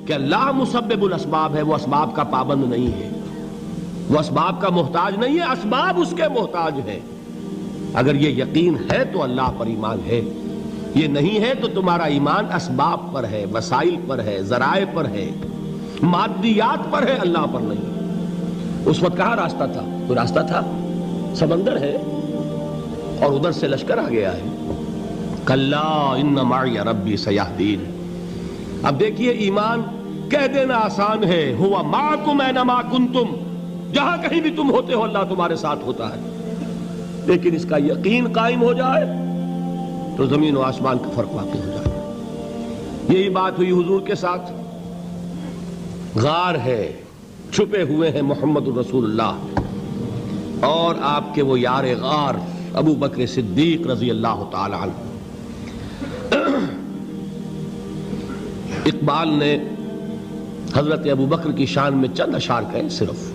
کہ اللہ مسبب الاسباب ہے، وہ اسباب کا پابند نہیں ہے، وہ اسباب کا محتاج نہیں ہے، اسباب اس کے محتاج ہے۔ اگر یہ یقین ہے تو اللہ پر ایمان ہے، یہ نہیں ہے تو تمہارا ایمان اسباب پر ہے، وسائل پر ہے، ذرائع پر ہے، مادیات پر ہے، اللہ پر نہیں۔ اس وقت کہاں راستہ تھا؟ کوئی راستہ تھا؟ سمندر ہے اور ادھر سے لشکر آ گیا ہے۔ کلا ان معی ربی سیہدین۔ اب دیکھیے ایمان کہہ دینا آسان ہے، ہوا معکم اینما کنتم، جہاں کہیں بھی تم ہوتے ہو اللہ تمہارے ساتھ ہوتا ہے، لیکن اس کا یقین قائم ہو جائے تو زمین و آسمان کا فرق واقع ہو جائے۔ یہی بات ہوئی حضور کے ساتھ۔ غار ہے، چھپے ہوئے ہیں محمد الرسول اللہ اور آپ کے وہ یار غار ابو بکر صدیق رضی اللہ تعالی عنہ۔ اقبال نے حضرت ابو بکر کی شان میں چند اشعار کہے صرف،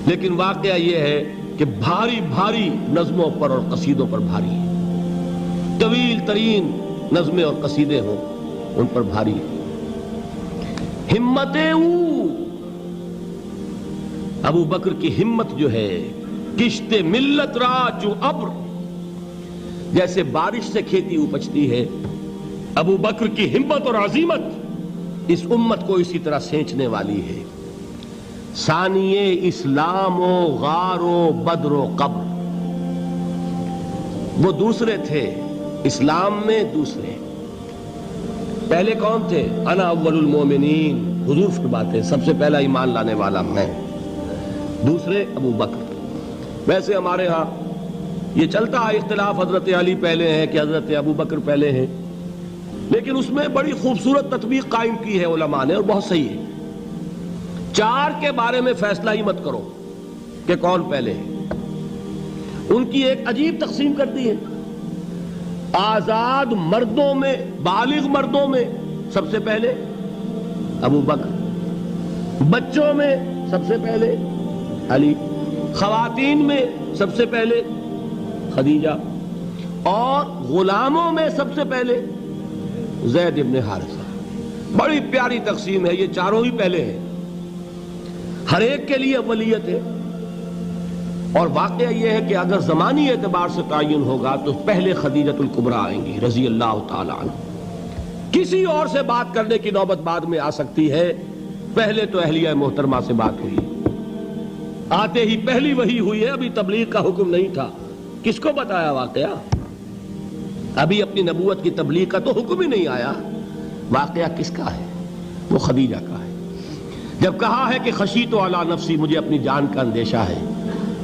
لیکن واقعہ یہ ہے کہ بھاری بھاری نظموں پر اور قصیدوں پر بھاری ہے، طویل ترین نظمیں اور قصیدے ہوں ان پر بھاری ہے۔ ہمت ابو بکر کی ہمت جو ہے، کشت ملت را جو ابر، جیسے بارش سے کھیتی اپجتی ہے، ابو بکر کی ہمت اور عزیمت اس امت کو اسی طرح سینچنے والی ہے۔ ثانیے اسلام و غار و بدر و قبر، وہ دوسرے تھے اسلام میں، دوسرے پہلے کون تھے؟ انا اول المومنین، حضور فرماتے ہیں سب سے پہلا ایمان لانے والا میں، دوسرے ابو بکر۔ ویسے ہمارے ہاں یہ چلتا ہے اختلاف، حضرت علی پہلے ہیں کہ حضرت ابو بکر پہلے ہیں، لیکن اس میں بڑی خوبصورت تطبیق قائم کی ہے علماء نے اور بہت صحیح ہے۔ چار کے بارے میں فیصلہ ہی مت کرو کہ کون پہلے ہے، ان کی ایک عجیب تقسیم کر دی ہے۔ آزاد مردوں میں، بالغ مردوں میں سب سے پہلے ابو بکر، بچوں میں سب سے پہلے علی، خواتین میں سب سے پہلے خدیجہ، اور غلاموں میں سب سے پہلے زید ابن حارثہ۔ بڑی پیاری تقسیم ہے، یہ چاروں ہی پہلے ہیں، ہر ایک کے لیے اولیت ہے۔ اور واقعہ یہ ہے کہ اگر زمانی اعتبار سے تعین ہوگا تو پہلے خدیجۃ الکبریٰ آئیں گی رضی اللہ تعالی عنہ، کسی اور سے بات کرنے کی نوبت بعد میں آ سکتی ہے، پہلے تو اہلیہ محترمہ سے بات ہوئی، آتے ہی پہلی وحی ہوئی ہے، ابھی تبلیغ کا حکم نہیں تھا۔ کس کو بتایا واقعہ؟ ابھی اپنی نبوت کی تبلیغ کا تو حکم ہی نہیں آیا۔ واقعہ کس کا ہے؟ وہ خدیجہ کا ہے۔ جب کہا ہے کہ خشیت علی نفسی، مجھے اپنی جان کا اندیشہ ہے،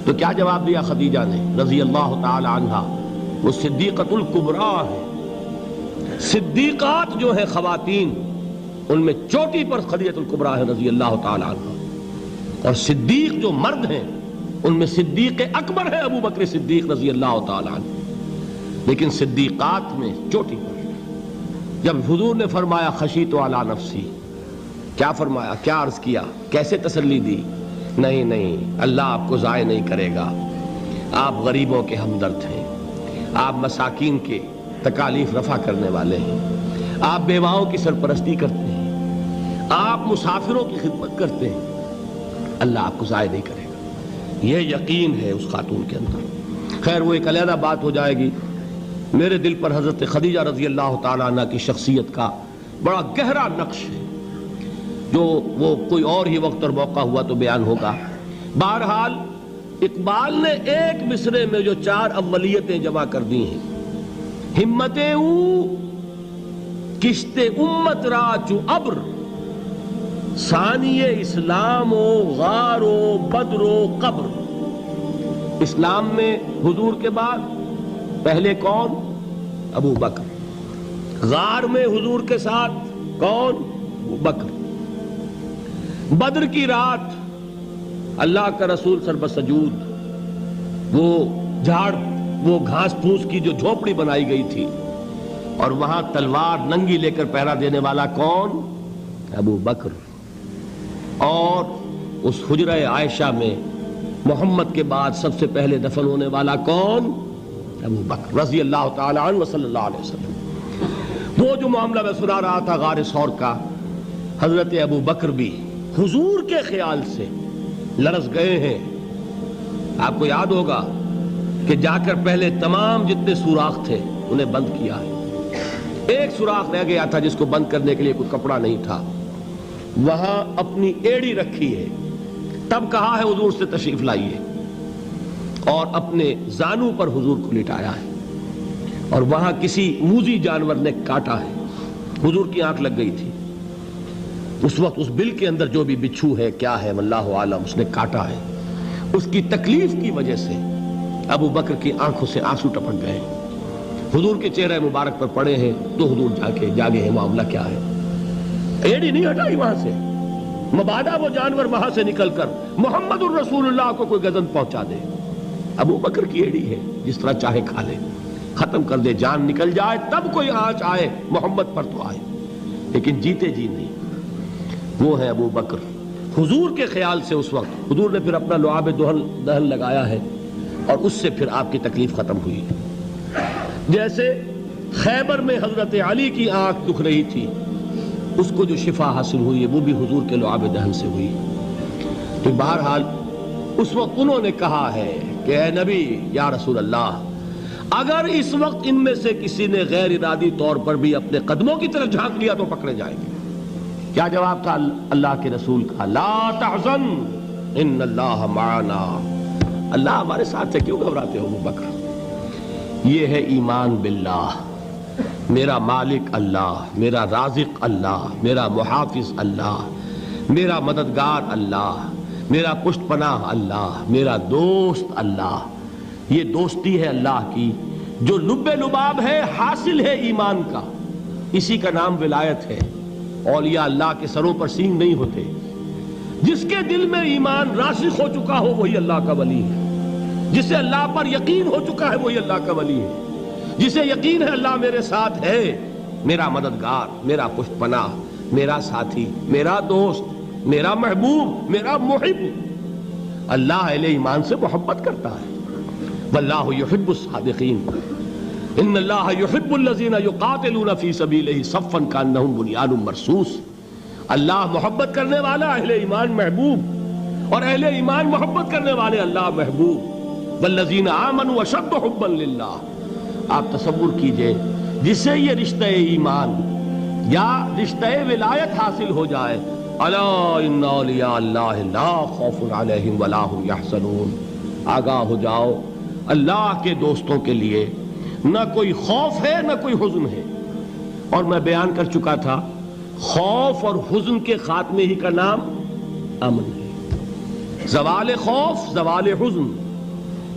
تو کیا جواب دیا خدیجہ نے رضی اللہ تعالی عنہا؟ وہ صدیقۃ الکبریٰ ہے، صدیقات جو ہیں خواتین ان میں چوٹی پر خدیجۃ الکبریٰ ہے رضی اللہ تعالی عنہا، اور صدیق جو مرد ہیں ان میں صدیق اکبر ہے ابو بکر صدیق رضی اللہ تعالی عنہ، لیکن صدیقات میں چوٹی پر۔ جب حضور نے فرمایا خشیت علی نفسی، کیا فرمایا، کیا عرض کیا، کیسے تسلی دی؟ نہیں نہیں، اللہ آپ کو ضائع نہیں کرے گا، آپ غریبوں کے ہمدرد ہیں، آپ مساکین کے تکالیف رفع کرنے والے ہیں، آپ بیواؤں کی سرپرستی کرتے ہیں، آپ مسافروں کی خدمت کرتے ہیں، اللہ آپ کو ضائع نہیں کرے گا۔ یہ یقین ہے اس خاتون کے اندر۔ خیر وہ ایک علیحدہ بات ہو جائے گی۔ میرے دل پر حضرت خدیجہ رضی اللہ تعالیٰ عنہ کی شخصیت کا بڑا گہرا نقش ہے، جو وہ کوئی اور ہی وقت اور موقع ہوا تو بیان ہوگا۔ بہرحال اقبال نے ایک مصرے میں جو چار اولیتیں جمع کر دی ہیں، ہمتیں او کشت امت را چو ابر، ثانی اسلام و غار و بدر و قبر۔ اسلام میں حضور کے بعد پہلے کون؟ ابو بکر۔ غار میں حضور کے ساتھ کون؟ ابو بکر۔ بدر کی رات اللہ کا رسول سر بسجود، وہ جھاڑ، وہ گھاس پھوس کی جو جھوپڑی بنائی گئی تھی، اور وہاں تلوار ننگی لے کر پہرا دینے والا کون؟ ابو بکر۔ اور اس حجرہ عائشہ میں محمد کے بعد سب سے پہلے دفن ہونے والا کون؟ ابو بکر رضی اللہ تعالی عنہ صلی اللہ علیہ وسلم۔ وہ جو معاملہ میں سنا رہا تھا غار ثور کا، حضرت ابو بکر بھی حضور کے خیال سے لرز گئے ہیں. آپ کو یاد ہوگا کہ جا کر پہلے تمام جتنے سوراخ تھے انہیں بند کیا ہے. ایک سوراخ رہ گیا تھا جس کو بند کرنے کے لیے کوئی کپڑا نہیں تھا. وہاں اپنی ایڑی رکھی ہے. تب کہا ہے حضور سے تشریف لائیے, اور اپنے زانو پر حضور کو لٹایا ہے. اور وہاں کسی موذی جانور نے کاٹا ہے. حضور کی آنکھ لگ گئی تھی. اس وقت اس بل کے اندر جو بھی بچھو ہے کیا ہے واللہ عالم, اس نے کاٹا ہے. اس کی تکلیف کی وجہ سے ابو بکر کی آنکھوں سے آنسو ٹپک گئے. حضور کے چہرے مبارک پر پڑے ہیں تو حضور جاگے ہیں, معاملہ کیا ہے. ایڑی نہیں ہٹائی وہاں سے, مبادا وہ جانور وہاں سے نکل کر محمد الرسول اللہ کو کوئی گزن پہنچا دے. ابو بکر کی ایڑی ہے, جس طرح چاہے کھا لے, ختم کر دے, جان نکل جائے تب کوئی آنچ آئے محمد پر تو آئے, لیکن جیتے جی نہیں. وہ ہے ابو بکر. حضور کے خیال سے اس وقت حضور نے پھر اپنا لعاب دہن لگایا ہے, اور اس سے پھر آپ کی تکلیف ختم ہوئی. جیسے خیبر میں حضرت علی کی آنکھ دکھ رہی تھی, اس کو جو شفا حاصل ہوئی ہے وہ بھی حضور کے لعاب دہن سے ہوئی. تو بہرحال اس وقت انہوں نے کہا ہے کہ اے نبی یا رسول اللہ, اگر اس وقت ان میں سے کسی نے غیر ارادی طور پر بھی اپنے قدموں کی طرف جھانک لیا تو پکڑے جائیں گے. کیا جواب تھا اللہ کے رسول کا؟ لا تحزن ان اللہ معنا. اللہ ہمارے ساتھ ہے, کیوں گھبراتے ہو ابو بکر. یہ ہے ایمان باللہ, میرا مالک اللہ, میرا رازق اللہ, میرا محافظ اللہ, میرا مددگار اللہ, میرا پشت پناہ اللہ, میرا دوست اللہ. یہ دوستی ہے اللہ کی جو لب لباب ہے, حاصل ہے ایمان کا. اسی کا نام ولایت ہے. اولیاء اللہ کے سروں پر سینگ نہیں ہوتے. جس کے دل میں ایمان راسخ ہو چکا ہو وہی اللہ کا ولی ہے. جسے اللہ پر یقین ہو چکا ہے وہی اللہ کا ولی ہے. جسے یقین ہے اللہ میرے ساتھ ہے, میرا مددگار, میرا پشت پناہ, میرا ساتھی, میرا دوست, میرا محبوب, میرا محب. اللہ اہل ایمان سے محبت کرتا ہے. واللہ یحب الصادقین. ان اللہ یحب الذین یقاتلون فی سبیلہ صفا کانہم بنیان مرصوص. اللہ محبت کرنے والا, اہل ایمان محبوب, اور اہل ایمان محبت کرنے والے اللہ محبوب. والذین آمنوا اشد حبا للہ. آپ تصور کیجئے جسے یہ رشتہ ایمان یا رشتہ ولایت حاصل ہو جائے, الا ان اولیاء اللہ لا خوف علیہم ولا هم یحزنون. آگاہ ہو جاؤ, اللہ کے دوستوں کے لیے نہ کوئی خوف ہے نہ کوئی حزن ہے. اور میں بیان کر چکا تھا, خوف اور حزن کے خاتمے ہی کا نام امن ہے. زوال خوف, زوال حزن.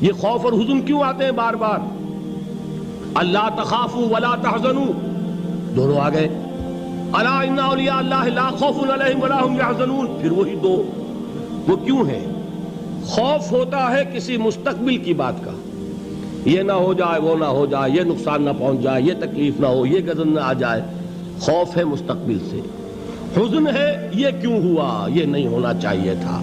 یہ خوف اور حزن کیوں آتے ہیں بار بار؟ اللہ تخافوا ولا تحزنوا, دونوں آ گئے. الا ان اولیاء اللہ لا خوف علیہم ولا هم یحزنون, پھر وہی دو. وہ کیوں ہے؟ خوف ہوتا ہے کسی مستقبل کی بات کا, یہ نہ ہو جائے, وہ نہ ہو جائے, یہ نقصان نہ پہنچ جائے, یہ تکلیف نہ ہو, یہ غضب نہ آ جائے. خوف ہے مستقبل سے. حزن ہے یہ کیوں ہوا, یہ نہیں ہونا چاہیے تھا,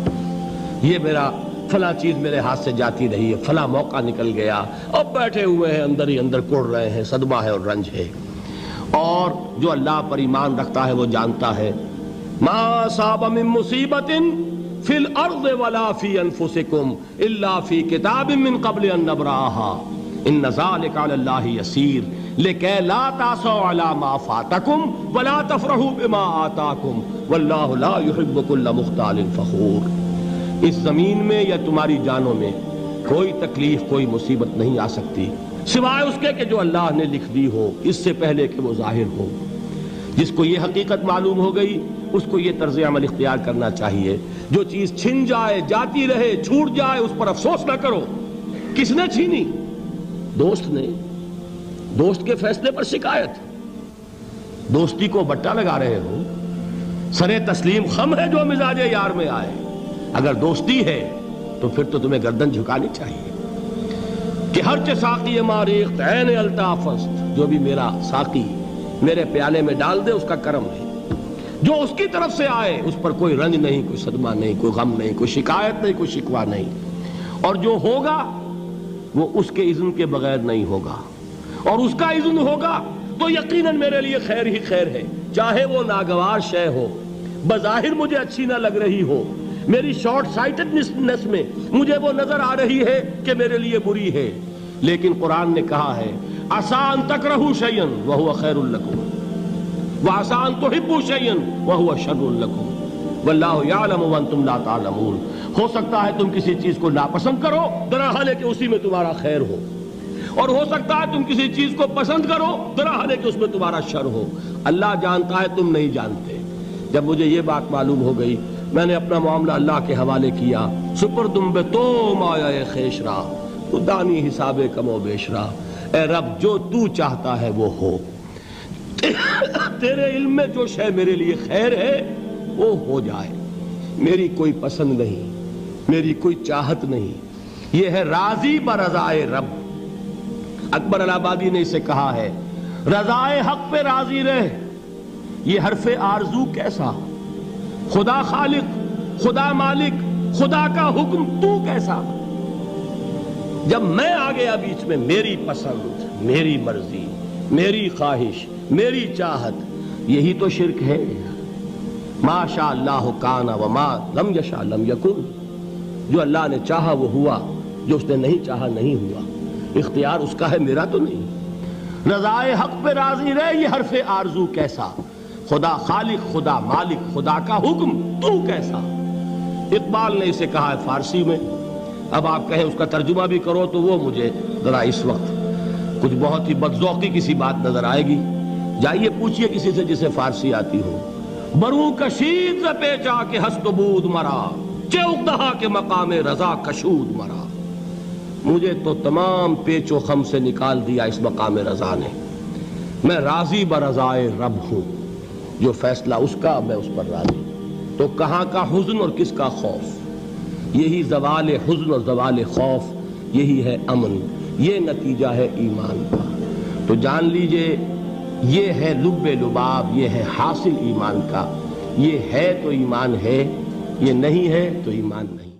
یہ میرا فلاں چیز میرے ہاتھ سے جاتی رہی ہے, فلاں موقع نکل گیا, اب بیٹھے ہوئے ہیں اندر ہی اندر کڑ رہے ہیں, صدمہ ہے اور رنج ہے. اور جو اللہ پر ایمان رکھتا ہے وہ جانتا ہے ما اصاب من مصیبت فی الارض ولا فی انفسکم الا فی کتاب من قبل ان نبرأها ان ذلک علی اللہ یسیر لکی لا تعصوا علی ما فاتکم ولا تفرحوا بما آتاکم واللہ لا يحب كل مختال فخور. اس زمین میں یا تمہاری جانوں میں کوئی تکلیف, کوئی مصیبت نہیں آ سکتی سوائے اس کے کہ جو اللہ نے لکھ دی ہو, اس سے پہلے کہ وہ ظاہر ہو. جس کو یہ حقیقت معلوم ہو گئی اس کو یہ طرز عمل اختیار کرنا چاہیے. جو چیز چھن جائے, جاتی رہے, چھوٹ جائے, اس پر افسوس نہ کرو. کس نے چھینی؟ دوست نے. دوست کے فیصلے پر شکایت. دوستی کو بٹا لگا رہے ہو, سرے تسلیم خم ہے جو مزاج یار میں آئے. اگر دوستی ہے تو پھر تو تمہیں گردن جھکانی چاہیے کہ ہر چہ ساقی ماریخت عین الطافست, جو بھی میرا ساقی میرے پیالے میں ڈال دے اس کا کرم ہے. جو اس کی طرف سے آئے اس پر کوئی رنج نہیں, کوئی صدمہ نہیں, کوئی غم نہیں, کوئی شکایت نہیں, کوئی شکوہ نہیں. اور جو ہوگا وہ اس کے اذن کے بغیر نہیں ہوگا, اور اس کا اذن ہوگا تو یقیناً میرے لیے خیر ہی خیر ہے, چاہے وہ ناگوار شے ہو. بظاہر مجھے اچھی نہ لگ رہی ہو، میری شارٹ سائٹڈنس میں مجھے وہ نظر آ رہی ہے کہ میرے لیے بری ہے، لیکن قرآن نے کہا ہے عسیٰ ان تکرہوا شیئا وہو خیر لکم وعسیٰ ان تحبوا شیئا وہو شر لکم واللہ یعلم وانتم لا تعلمون۔ ہو سکتا ہے تم کسی چیز کو ناپسند کرو، درحال ہے کہ اسی میں تمہارا خیر ہو، اور ہو سکتا ہے تم کسی چیز کو پسند کرو، درحال ہے کہ اس میں تمہارا شر ہو۔ اللہ جانتا ہے، تم نہیں جانتے۔ جب مجھے یہ بات معلوم ہو گئی، میں نے اپنا معاملہ اللہ کے حوالے کیا۔ سپردم بے تو مایا خیش را تو دانی حساب کم و بیش را۔ اے رب، جو تو چاہتا ہے وہ ہو، تیرے علم میں جو شے میرے لیے خیر ہے وہ ہو جائے، میری کوئی پسند نہیں، میری کوئی چاہت نہیں۔ یہ ہے راضی برضائے رب۔ اکبر الہ آبادی نے اسے کہا ہے رضائے حق پہ راضی رہ، یہ حرف آرزو کیسا؟ خدا خالق، خدا مالک، خدا کا حکم تو کیسا؟ جب میں آ گیا بیچ میں، میری پسند، میری مرضی، میری خواہش، میری چاہت، یہی تو شرک ہے۔ ما شاء اللہ کان وما لم یشاء لم یکن۔ جو اللہ نے چاہا وہ ہوا، جو اس نے نہیں چاہا نہیں ہوا۔ اختیار اس کا ہے، میرا تو نہیں۔ رضائے حق پہ راضی رہ، یہ حرف آرزو کیسا؟ خدا خالق، خدا مالک، خدا کا حکم تو کیسا؟ اقبال نے اسے کہا ہے فارسی میں۔ اب آپ کہیں اس کا ترجمہ بھی کرو تو وہ مجھے ذرا اس وقت کچھ بہت ہی بدذوقی کسی بات نظر آئے گی۔ جائیے پوچھئے کسی سے جسے فارسی آتی ہو۔ برو کشید ز پیچا کے ہست و بود مرا، چوک دہا کے مقام رضا کشود مرا۔ مجھے تو تمام پیچ و خم سے نکال دیا اس مقام رضا نے۔ میں راضی برضائے رب ہوں، جو فیصلہ اس کا میں اس پر راضی۔ تو کہاں کا حزن اور کس کا خوف؟ یہی زوال حزن اور زوال خوف، یہی ہے امن، یہ نتیجہ ہے ایمان کا۔ تو جان لیجئے یہ ہے لب لباب، یہ ہے حاصل ایمان کا۔ یہ ہے تو ایمان ہے، یہ نہیں ہے تو ایمان نہیں۔